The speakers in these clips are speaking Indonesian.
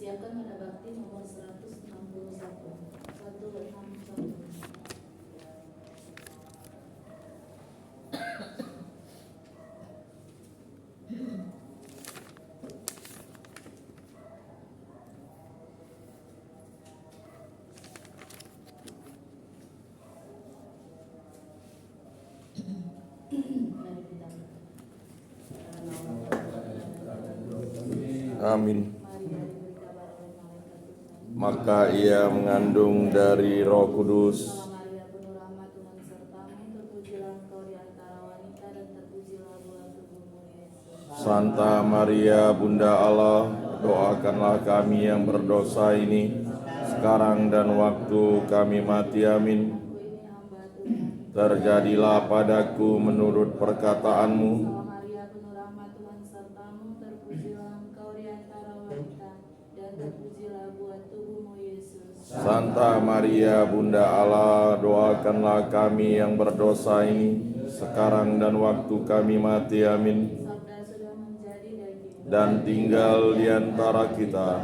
Siapkan Nada Bakti nomor 161. 161. Amin. Maka ia mengandung dari Roh Kudus. Santa Maria Bunda Allah, doakanlah kami yang berdosa ini, sekarang dan waktu kami mati. Amin. Terjadilah padaku menurut perkataanmu. Santa Maria Bunda Allah, doakanlah kami yang berdosa ini, sekarang dan waktu kami mati. Amin. Dan tinggal di antara kita.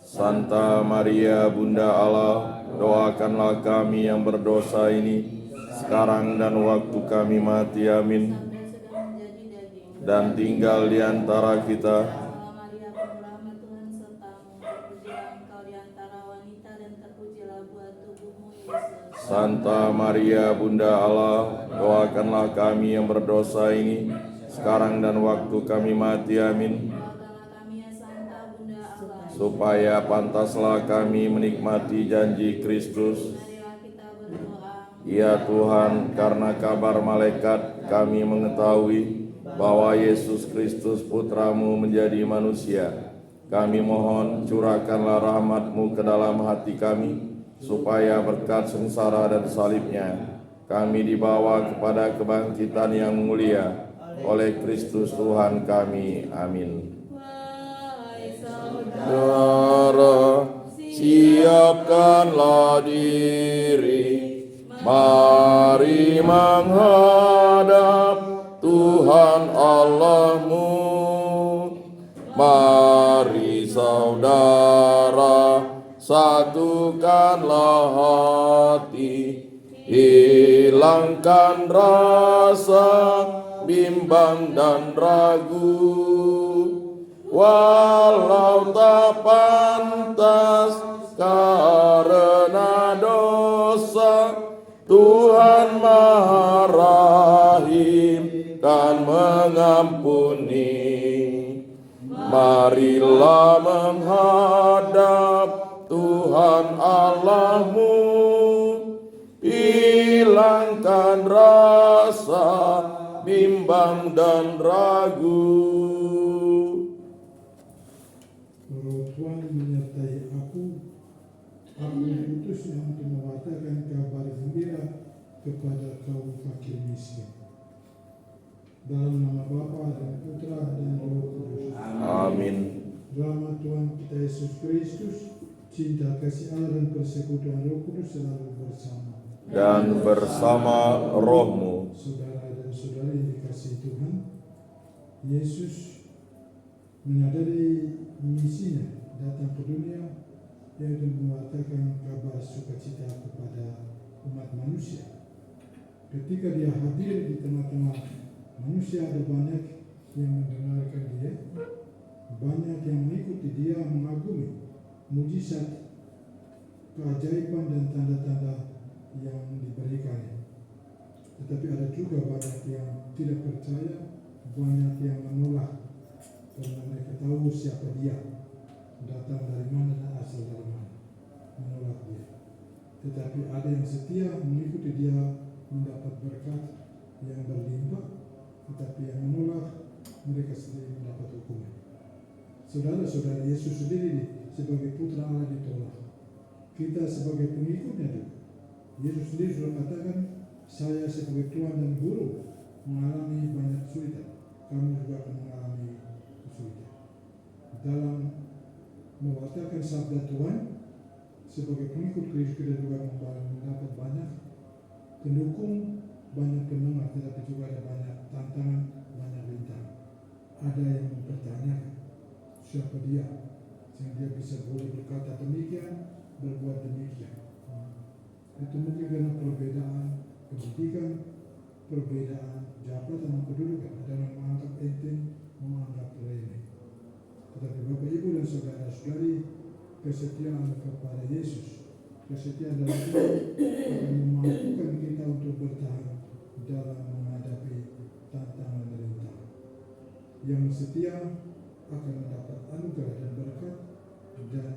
Santa Maria Bunda Allah, doakanlah kami yang berdosa ini, sekarang dan waktu kami mati. Amin. Dan tinggal di antara kita. Santa Maria Bunda Allah, doakanlah kami yang berdosa ini, sekarang dan waktu kami mati. Amin. Supaya pantaslah kami menikmati janji Kristus. Ya Tuhan, karena kabar malaikat kami mengetahui bahwa Yesus Kristus Putramu menjadi manusia. Kami mohon curahkanlah rahmat-Mu ke dalam hati kami, supaya berkat sengsara dan salibnya kami dibawa kepada kebangkitan yang mulia oleh Kristus Tuhan kami. Amin. Saudara, siapkanlah diri, mari menghadap Tuhan Allahmu. Mari saudara, satukanlah hati, hilangkan rasa bimbang dan ragu. Walau tak pantas karena dosa, Tuhan Maha Rahim dan mengampuni. Marilah menghadap Tuhan Allahmu, hilangkan rasa bimbang dan ragu. Roh Tuhan menyertai aku diutusnya untuk mewartakan kabar gembira kepada kaum fakir miskin. Dalam nama Bapa dan Putra dan Roh Kudus. Amin. Rahmat Tuhan kita Yesus Kristus, cinta kasih Allah dan persekutuan Roh Kudus selalu bersama. Dan bersama rohmu. Saudara dan saudari yang dikasihi Tuhan, Yesus menyadari misinya datang ke dunia, yaitu mewartakan kabar sukacita kepada umat manusia. Ketika dia hadir di tengah-tengah manusia, ada banyak yang mendengarkan dia, banyak yang mengikuti dia, mengagumi mujizat, keajaiban dan tanda-tanda yang diberikannya. Tetapi ada juga banyak yang tidak percaya, banyak yang menolak, karena mereka tahu siapa dia, datang dari mana dan asal dari mana, menolak dia. Tetapi ada yang setia mengikuti dia, mendapat berkat yang berlimpah. Tetapi yang menolak, mereka sendiri mendapat hukuman. Saudara-saudara, Yesus sendiri sebagai putra Allah ditolak. Kita sebagai pengikutnya juga. Yesus sendiri sudah katakan, saya sebagai Tuhan dan Guru mengalami banyak kesulitan. Kamu juga akan mengalami kesulitan. Dalam mewartakan sabda Tuhan, sebagai pengikut Kristus kita juga mendapat banyak pendukung, banyak pendengar. tetapi juga ada banyak tantangan, banyak bintang. Ada yang mempertanyakan siapa dia, sehingga dia bisa boleh berkata demikian, berbuat demikian. Itu mungkin karena perbedaan pendidikan, perbedaan jabatan dan kedudukan. Ada yang menganggap enteng, menganggap remeh. Tetapi Bapak Ibu dan saudara-saudari, kesetiaan kepada Yesus, kesetiaan dalam Tuhan akan memampukan kita untuk bertahan dalam menghadapi tantangan dan rintangan. Yang setia akan mendapat anugerah dan berkat dan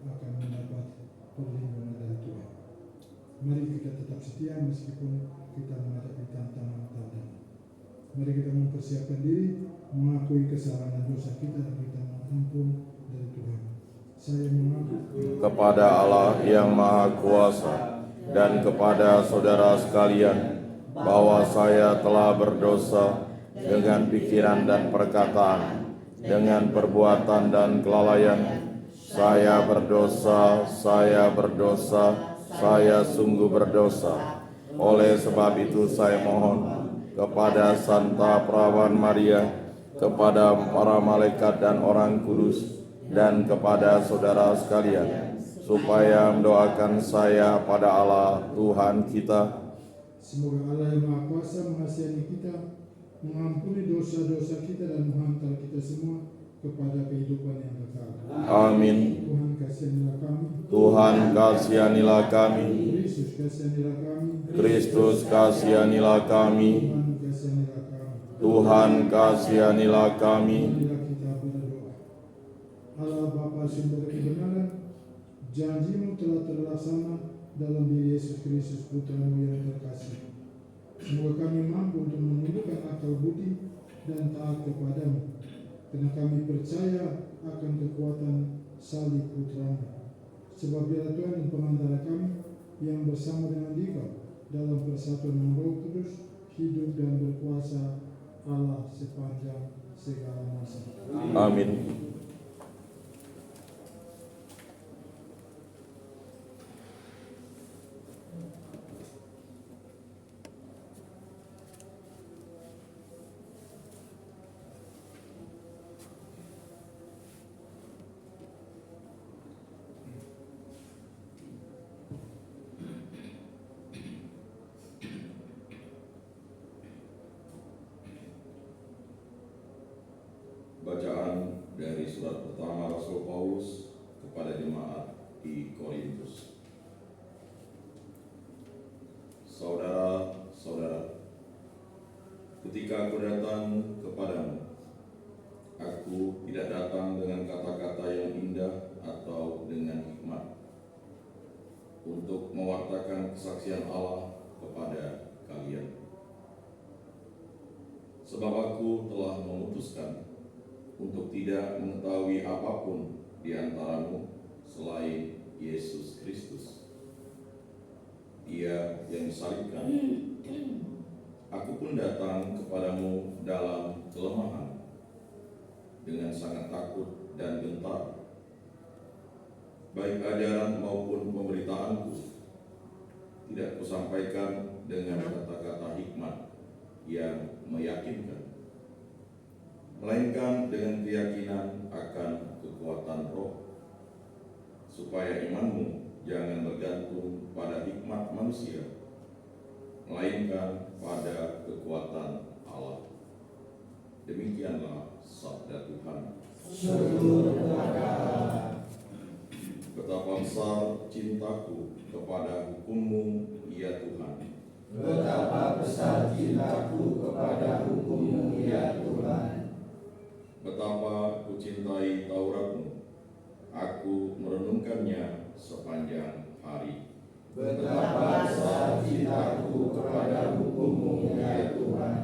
akan mendapat perlindungan dari Tuhan. Mari kita tetap setia meskipun kita menghadapi tantangan-tantangan. Mari kita mempersiapkan diri, mengakui kesalahan dan dosa kita dan kita mohon ampun dari Tuhan. Saya mengaku kepada Allah yang Maha Kuasa dan kepada saudara sekalian bahwa saya telah berdosa dengan pikiran dan perkataan, dengan perbuatan dan kelalaian. Saya berdosa, saya sungguh berdosa. Oleh sebab itu saya mohon kepada Santa Perawan Maria, kepada para malaikat dan orang kudus, dan kepada saudara sekalian, supaya mendoakan saya pada Allah Tuhan kita. semoga Allah yang Maha Kuasa mengasihani kita, mengampuni dosa-dosa kita dan menghantar kita semua kepada kehidupan yang kekal. Amin. Tuhan kasihanilah kami. Tuhan kasihanilah kami. Kristus kasihanilah kami. Kristus kasihanilah kami. Tuhan kasihanilah kami. Tuhan kasihanilah kami. Marilah kita berdoa. Allah Bapa sumber kebenaran, janjimu telah terlaksana dalam diri Yesus Kristus Putra-Mu yang terkasih. Semoga kami mampu untuk menundukkan akal budi dan taat kepadamu, karena kami percaya akan kekuatan salib Putra-Mu. Sebab Dia Tuhan dan pengantara kami yang bersama dengan Dikau dalam persatuan dengan Roh Kudus, hidup dan berkuasa Allah sepanjang segala masa. Amin. Bacaan dari surat pertama Rasul Paulus kepada jemaat di Korintus. Saudara-saudara, ketika aku datang kepadamu, aku tidak datang dengan kata-kata yang indah atau dengan hikmat untuk mewartakan kesaksian Allah kepada kalian. Sebab aku telah memutuskan untuk tidak mengetahui apapun di antaramu selain Yesus Kristus, Dia yang disalibkan. Aku pun datang kepadamu dalam kelemahan, dengan sangat takut dan gentar. Baik ajaran maupun pemberitaanku tidak kusampaikan dengan kata-kata hikmat yang meyakinkan, melainkan dengan keyakinan akan kekuatan Roh, supaya imanmu jangan bergantung pada hikmat manusia, melainkan pada kekuatan Allah. Demikianlah sabda Tuhan. Betapa besar cintaku kepada hukum-Mu, ya Tuhan. Betapa besar cintaku kepada hukum-Mu, ya Tuhan. Betapa kucintai Taurat-Mu, aku merenungkannya sepanjang hari. Betapa besar cintaku kepada hukum-Mu, ya Tuhan.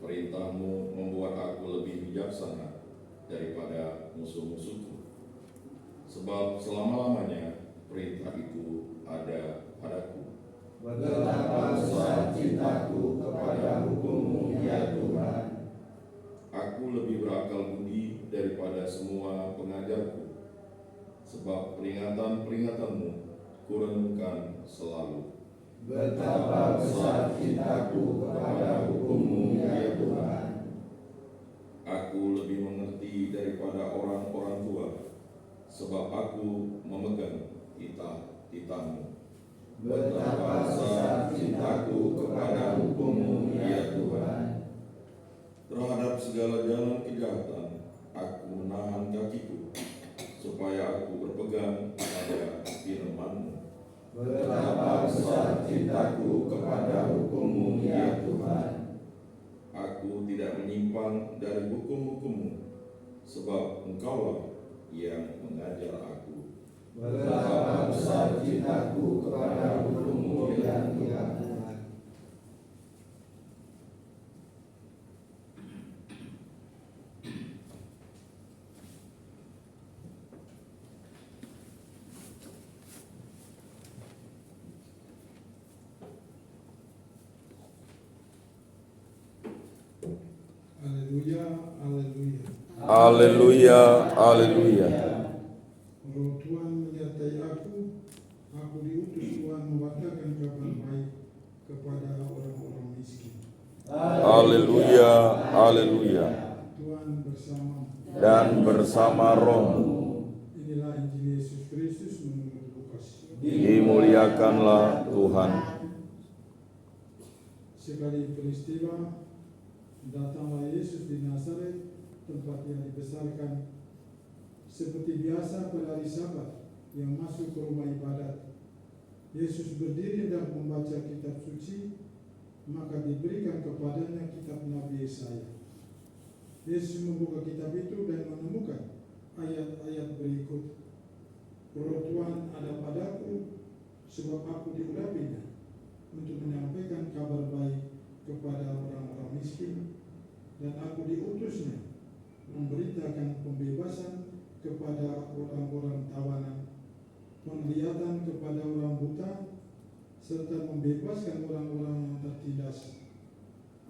Perintah-Mu membuat aku lebih bijaksana daripada musuh-musuhku, sebab selama-lamanya perintah itu ada padaku. Betapa besar cintaku kepada hukum-Mu, ya Tuhan. Aku lebih berakal budi daripada semua pengajarku, sebab peringatan-peringatanmu kurenungkan selalu. Betapa besar cintaku kepada hukum-Mu ya Tuhan. Aku lebih mengerti daripada orang-orang tua, sebab aku memegang titah-titah-Mu. Betapa besar cintaku kepada hukum-Mu ya Tuhan. Terhadap segala jalan kejahatan, aku menahan kakiku, supaya aku berpegang pada firman-Mu. Betapa besar cintaku kepada hukum-Mu ya Tuhan. Aku tidak menyimpang dari hukum-hukum-Mu, sebab Engkaulah yang mengajar aku. Betapa besar cintaku kepada hukum-Mu ya Tuhan. Haleluya, haleluya. Haleluya, haleluya. Roh Tuhan menyertai aku diutus Tuhan memberitakan kabar baik kepada orang-orang miskin. Haleluya, haleluya. Tuhan bersama. Dan bersama rohmu, Inilah Injil Yesus Kristus menurut Lukas. dimuliakanlah Tuhan. Sekali peristiwa, datanglah Yesus di Nazaret, tempat yang dibesarkan. Seperti biasa pada hari Sabat, yang masuk ke rumah ibadat. Yesus berdiri dan membaca kitab suci, maka diberikan kepadanya kitab Nabi Yesaya. Yesus membuka kitab itu dan menemukan ayat-ayat berikut. Roh Tuhan ada padaku, sebab aku diurapinya untuk menyampaikan kabar baik kepada orang-orang miskin, dan aku diutusnya memberitakan pembebasan kepada orang-orang tawanan, penglihatan kepada orang buta, serta membebaskan orang-orang yang tertindas.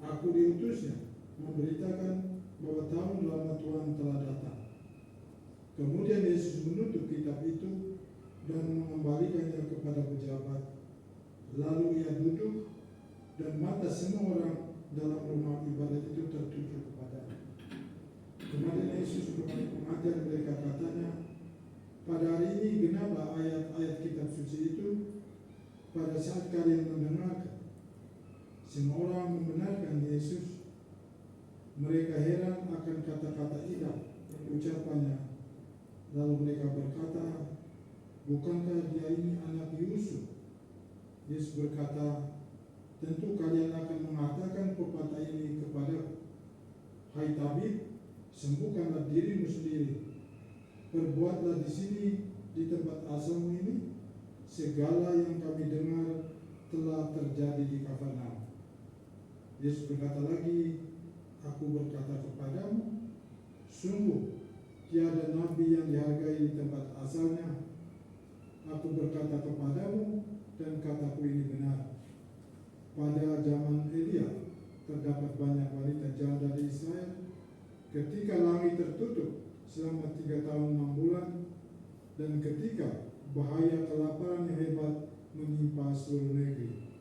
Aku diutusnya memberitakan bahwa tahun lama Tuhan telah datang. Kemudian Yesus menutup kitab itu dan mengembalikannya kepada pejabat. Lalu ia duduk, dan mata semua orang dalam rumah ibadat itu tertuju kepadanya. Kemudian Yesus mengajar mereka, katanya, pada hari ini genaplah ayat-ayat kitab suci itu pada saat kalian mendengarkan. Semua orang membenarkan Yesus. Mereka heran akan kata-kata indah yang ucapannya. Lalu mereka berkata, bukankah dia ini anak Yusuf? Yesus berkata, tentu kalian akan mengatakan pepatah ini kepadaku, hai tabib, sembuhkanlah dirimu sendiri. Perbuatlah di sini, di tempat asalmu ini, segala yang kami dengar telah terjadi di Kafarnaum. Yesus berkata lagi, aku berkata kepadamu, sungguh tiada nabi yang dihargai di tempat asalnya. Aku berkata kepadamu, dan kataku ini benar. Pada zaman Elia terdapat banyak wanita janda di Israel. Ketika langit tertutup selama 3 tahun 6 bulan, dan ketika bahaya kelaparan yang hebat menimpa seluruh negeri.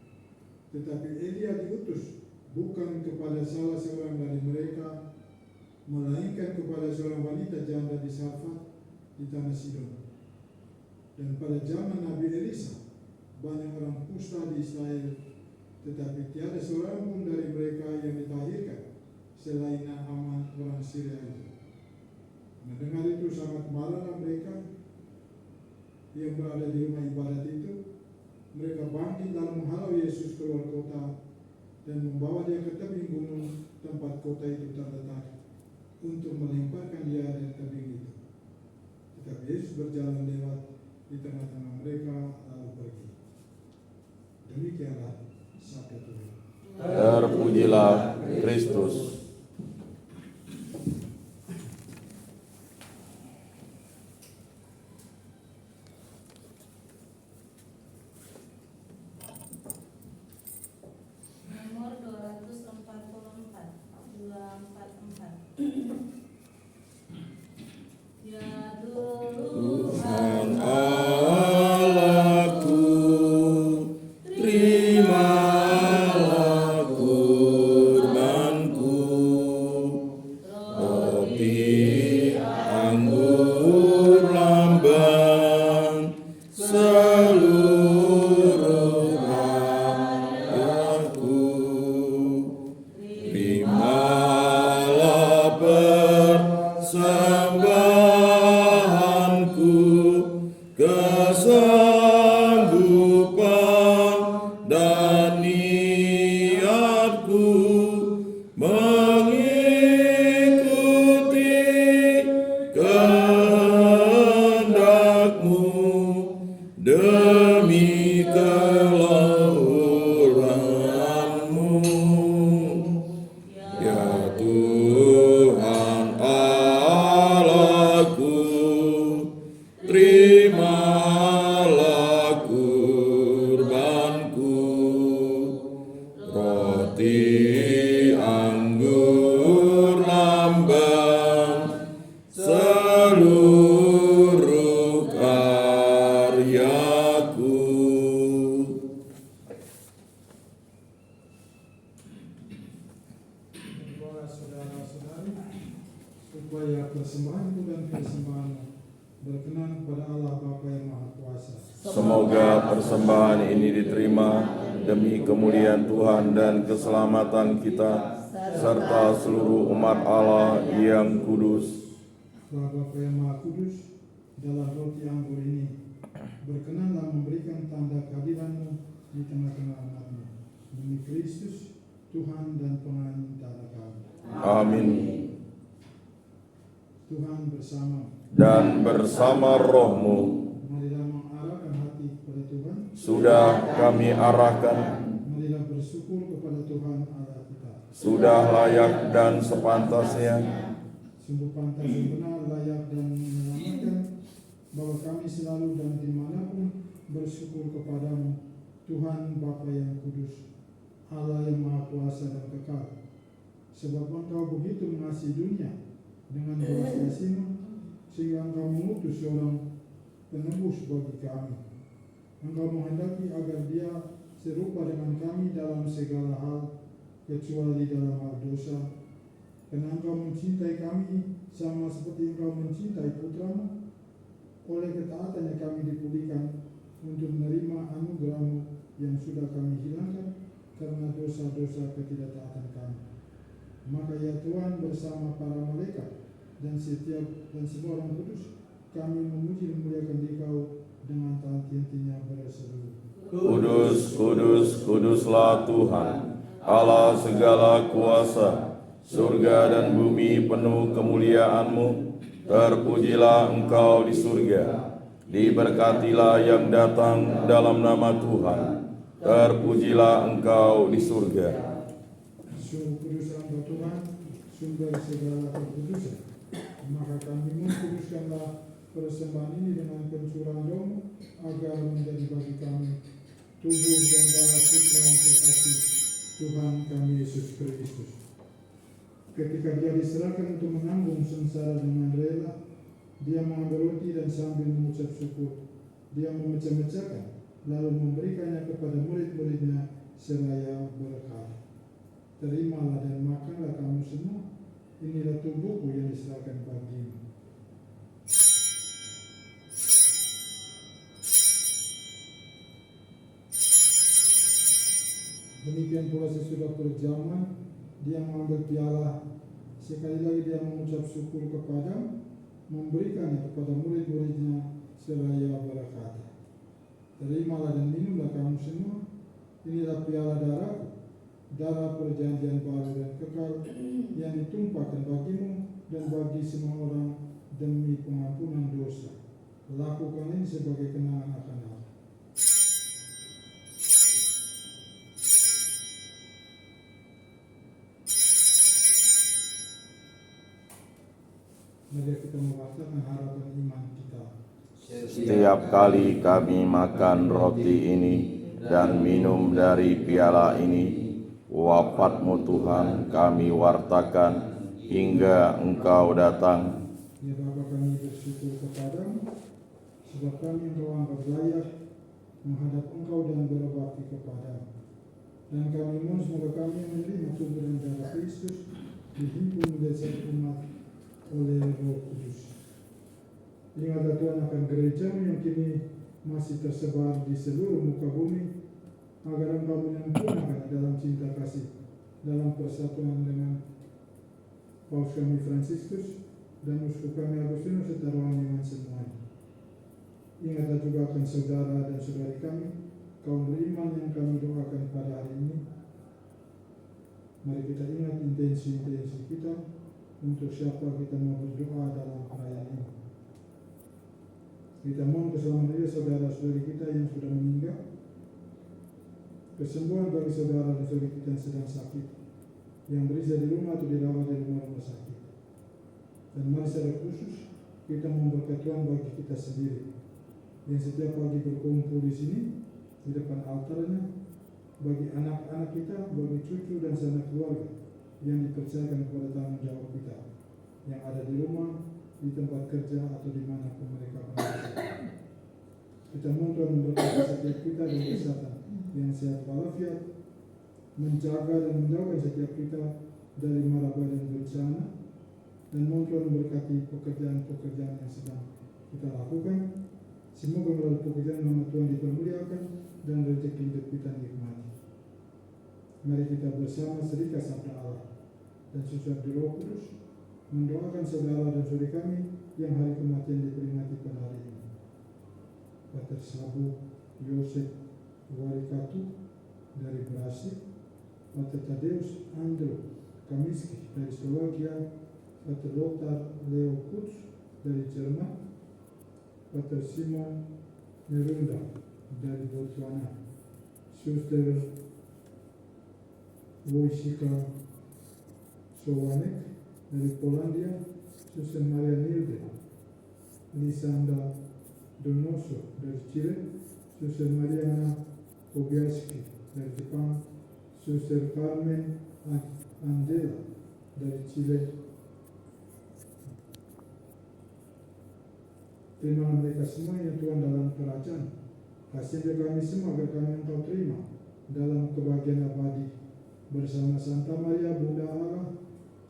Tetapi Elia diutus bukan kepada salah seorang dari mereka, melainkan kepada seorang wanita janda di Sarfat di tanah Sidon. Dan pada zaman Nabi Elisa, banyak orang kusta di Israel, tetapi tiada seorang pun dari mereka yang ditahirkan selain Naaman orang Syria itu. Mendengar itu sangat marahlah mereka yang berada di rumah ibadat itu. Mereka bangkit lalu menghalau Yesus keluar kota dan membawa dia ke tebing gunung tempat kota itu terletak untuk melemparkan dia dari tebing itu. Tetapi Yesus berjalan lewat di tengah-tengah mereka lalu pergi. Demikianlah sabda Tuhan. Terpujilah Kristus. Nomor 244 244. Ya Tuhan Allahku, terima dan niatku mengikuti kehendak-Mu demi kelauran-Mu. Ya Tuhan Allahku, terimalah kurbanku, roti anggur lambang seluruh karyaku. Para saudara-saudari, supaya persembahanku dan persembahanmu berkenan kepada Allah Bapa yang Maha Kuasa. Semoga persembahan ini diterima demi kemuliaan Tuhan dan keselamatan kita serta seluruh umat Allah yang kudus. Bapa yang Maha Kudus, dalam roti anggur ini, berkenanlah memberikan tanda kehadiran-Mu di tengah-tengah umat-Mu. Demi Kristus, Tuhan dan pengantara kami. Amin. Tuhan bersama. Dan bersama roh-Mu Marilah mengarahkan hati kepada Tuhan. sudah kami arahkan, Marilah bersyukur kepada Tuhan Allah kita. sudah layak dan sepantasnya. Sungguh pantas yang benar, layak dan menyelamatkan, bahwa kami selalu dan dimanapun bersyukur kepadamu, Tuhan Bapa yang kudus, Allah yang Maha Kuasa dan kekal. Sebab Engkau begitu mengasihi dunia dengan belas kasih-Mu, sehingga Engkau mengutus seorang penebus bagi kami. Engkau menghendaki agar dia serupa dengan kami dalam segala hal, kecuali dalam hal dosa. Karena Engkau mencintai kami sama seperti Engkau mencintai putra-Mu, oleh ketaatannya kami dipulihkan untuk menerima anugerah-Mu yang sudah kami hilangkan karena dosa-dosa ketidaktaatan kami. Maka ya Tuhan, bersama para malaikat dan semua orang kudus, kami memuji dan memuliakan Dikau dengan tak henti-hentinya berseru. Kudus, kudus, kuduslah Tuhan, Allah segala kuasa. Surga dan bumi penuh kemuliaan-Mu. Terpujilah Engkau di surga. Diberkatilah yang datang dalam nama Tuhan. Terpujilah Engkau di surga. Sungguh kudus Engkau Tuhan, sumber segala kekudusan. Maka kami mengkuduskanlah persembahan ini dengan pencurahan Roh-Mu, agar menjadi bagi kami tubuh dan darah Putra yang terkasih, Tuhan kami Yesus Kristus. Ketika dia diserahkan untuk menanggung sengsara dengan rela, dia mengambil roti dan sambil mengucap syukur, dia memecah-mecahkan, lalu memberikannya kepada murid-muridnya seraya berkata, "Terimalah dan makanlah kamu semua, inilah tubuhku yang diserahkan bagimu." Demikian pula sesudah berjaman, dia mengambil piala, sekali lagi dia mengucap syukur kepada, memberikannya kepada murid-muridnya seraya berkata, "Terimalah dan minumlah kamu semua, inilah piala darahku, darah perjanjian baru dan kekal, yang ditumpahkan bagimu dan bagi semua orang demi pengampunan dosa. Lakukan ini sebagai kenangan akan aku." Mari kita mewakilkan harapan iman kita. Setiap kali kami makan roti ini dan minum dari piala ini, wafat-Mu Tuhan kami wartakan hingga Engkau datang. Ya Bapa, kami bersyukur kepadamu, sebab kami Engkau anggap layak menghadap Engkau dan berbakti kepadamu. Dan kami mohon semoga kami menerima tubuh dan darah Kristus dihimpun menjadi satu umat oleh Roh Kudus. Ingatlah Tuhan akan gereja-Mu yang kini masih tersebar di seluruh muka bumi, agar Engkau menyempurnakan dalam cinta kasih, dalam persatuan dengan Paus kami Fransiskus dan uskup kami Agustinus serta rohani iman semuanya. Ingatlah juga akan saudara dan saudari kami kaum beriman yang kami doakan pada hari ini, mari kita ingat intensi-intensi kita untuk siapa kita mau berdoa dalam perayaan ini. Kita mohon keselamatan saudara-saudari kita yang sudah meninggal, kesembuhan bagi saudara dan saudari kita yang sedang sakit, yang berada di rumah atau dirawat di rumah-rumah sakit. Dan mari secara khusus kita memberkati Tuhan bagi kita sendiri, yang setiap pagi berkumpul di sini di depan altarnya, bagi anak-anak kita, bagi cucu dan sanak keluarga yang dipercayakan kepada tanggung jawab kita, yang ada di rumah, di tempat kerja atau dimanapun mereka berada. Kita mohon Tuhan memberkati setiap kita dengan kesehatan yang sehat walafiat, menjaga dan menjauhkan setiap kita dari mara bahaya dan bencana, dan mohon Tuhan memberkati pekerjaan-pekerjaan yang sedang kita lakukan. Semoga melalui pekerjaan nama Tuhan dipermuliakan dan rezeki hidup kita nikmati. Mari kita bersama serika sabda Allah dan sesuai di Roh Kudus mendoakan saudara dan saudari kami yang hari kematian diperingati pada hari ini. Pater Sabu Yosef Warikatu dari Brasil, Pater Tadeus Andrew Kamiski dari Slovakia, Pater Lothar Leo Kutz dari Jerman, Pater Simon Nerunda dari Botswana, Suster Wojcika Sowanek dari Polandia, Suster Maria Nilde, Lisanda Donoso dari Chile, Suster Mariana Kobiaski dari Jepang, Suster Carmen Andela dari Chile. Terima mereka semua yang Tuhan dalam kerajaan. Kasih kami semua agar kami Engkau terima dalam kebahagiaan abadi bersama Santa Maria Bunda Allah,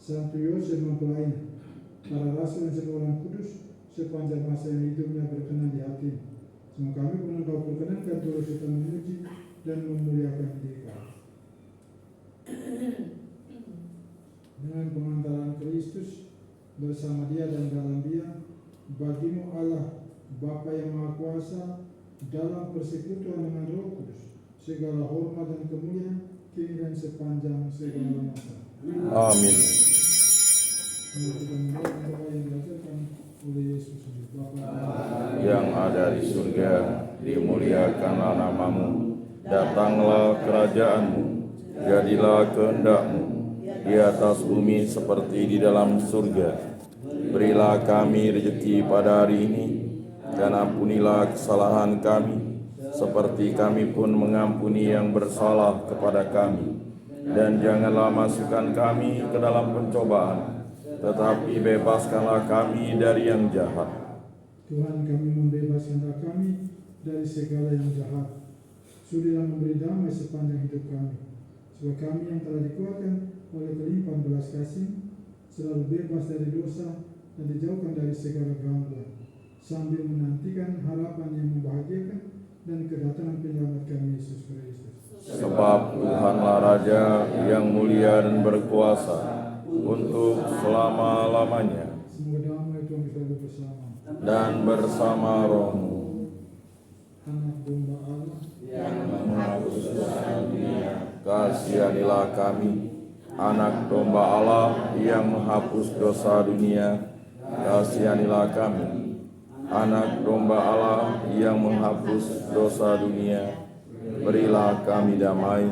Santo Yosef mempelainya, para rasul dan semua orang kudus sepanjang masa yang hidupnya berkenan di hati. Semoga kami pun Engkau perkenankan turut serta memuji dan memuliakan diri kami. Dengan pengantaran Kristus bersama Dia dan dalam Dia, bagimu Allah Bapa yang Maha Kuasa, dalam persekutuan dengan Roh Kudus, segala hormat dan kemuliaan kini dan sepanjang segala masa. Amin. Kita mulai doa yang diajarkan oleh Yesus sendiri. Bapa Yang ada di surga, dimuliakanlah namamu, datanglah kerajaanmu, jadilah kehendak-mu di atas bumi seperti di dalam surga. Berilah kami rezeki pada hari ini, dan ampunilah kesalahan kami, seperti kami pun mengampuni yang bersalah kepada kami. Dan janganlah masukkan kami ke dalam pencobaan, tetapi bebaskanlah kami dari yang jahat. Tuhan, kami membebaskanlah kami dari segala yang jahat. Sudilah memberi damai sepanjang hidup kami, sebab kami yang telah dikuatkan oleh kelimpahan belas kasih selalu bebas dari dosa dan dijauhkan dari segala gangguan, sambil menantikan harapan yang membahagiakan dan kedatangan penyelamat kami Yesus Kristus. Sebab Tuhanlah Raja yang mulia dan berkuasa untuk selama-lamanya, Semoga damai Tuhan selalu bersama. dan bersama rohmu. Anak domba Allah Yang menghapus dosa dunia, kasihanilah kami. Anak domba Allah yang menghapus dosa dunia, kasihanilah kami. Anak domba Allah yang menghapus dosa dunia, berilah kami damai.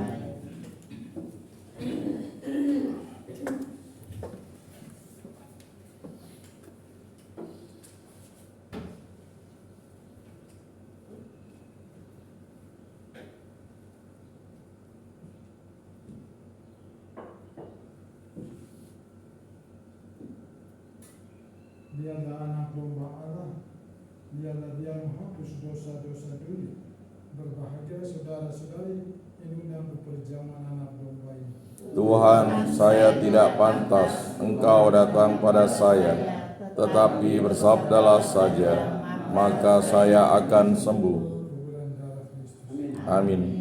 Dialah anak domba Allah, dialah Dia menghapus dosa-dosa dunia. Berbahagia saudara-saudari yang diundang ke perjamuan anak domba ini. Tuhan, saya tidak pantas Engkau datang pada saya, tetapi bersabdalah saja, maka saya akan sembuh. Kuburan darah Kristus. Amin.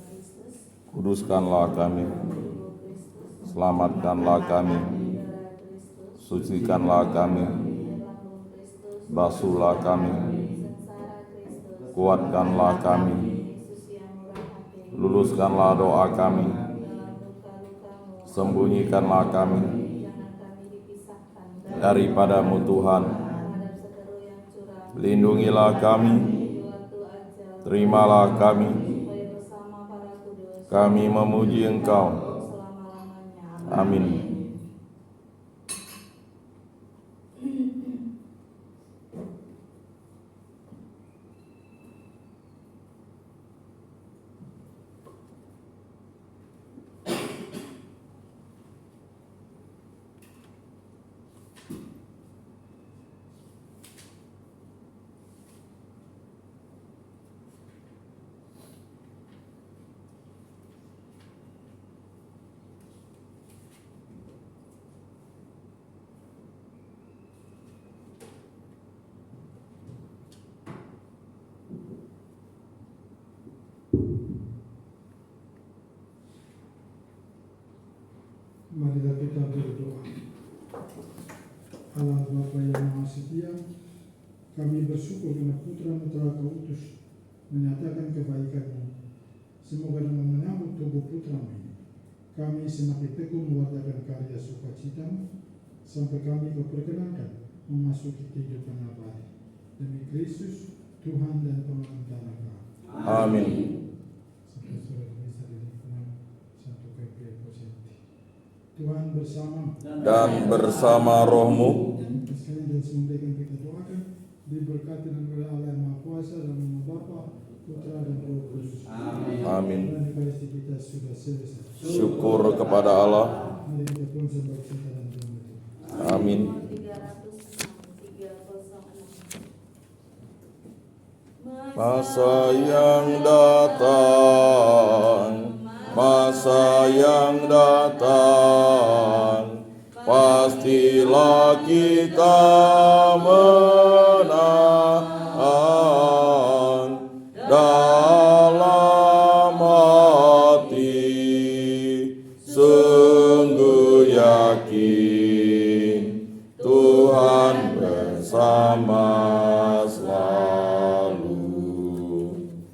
Kristus, Kuduskanlah kami, tubuh Kristus, selamatkanlah kami, darah Kristus, sucikanlah kami, air lambung Kristus, basuhlah kami, sengsara Kristus, kuatkanlah kami, Yesus yang murah hati, luluskanlah doa kami, dalam luka-lukamu, sembunyikanlah kami jangan kami dipisahkan daripadamu Tuhan, terhadap seteru yang curang, lindungilah kami, di waktu ajal, terimalah kami, supaya bersama para kudus, kami memuji Engkau. selama-lamanya. Amin. Marilah kita berdoa. Allah Bapa yang Maha Setia, kami bersyukur karena Putra-Mu telah Kau utus menyatakan kebaikan-Mu. Semoga dengan menyambut tubuh Putra-Mu ini, kami semakin tekun mewartakan karya sukacita-Mu sampai kami Kau perkenankan memasuki kehidupan abadi. Demi Kristus, Tuhan dan Pemantara Kami. Amin. Sampai surat bisa dikenal satu KP positif. Tuhan bersama Dan bersama rohmu, sekalian dan semuanya kita doakan diberkati dan oleh Allah yang Maha Kuasa dan nama Bapa, Putra dan Roh Kudus. amin. Dan Ekaristi kita sudah selesai. Syukur kepada Allah. Mari kita pun sembah cinta dan doa. Amin. 306. Masa yang datang, masa yang datang, pastilah kita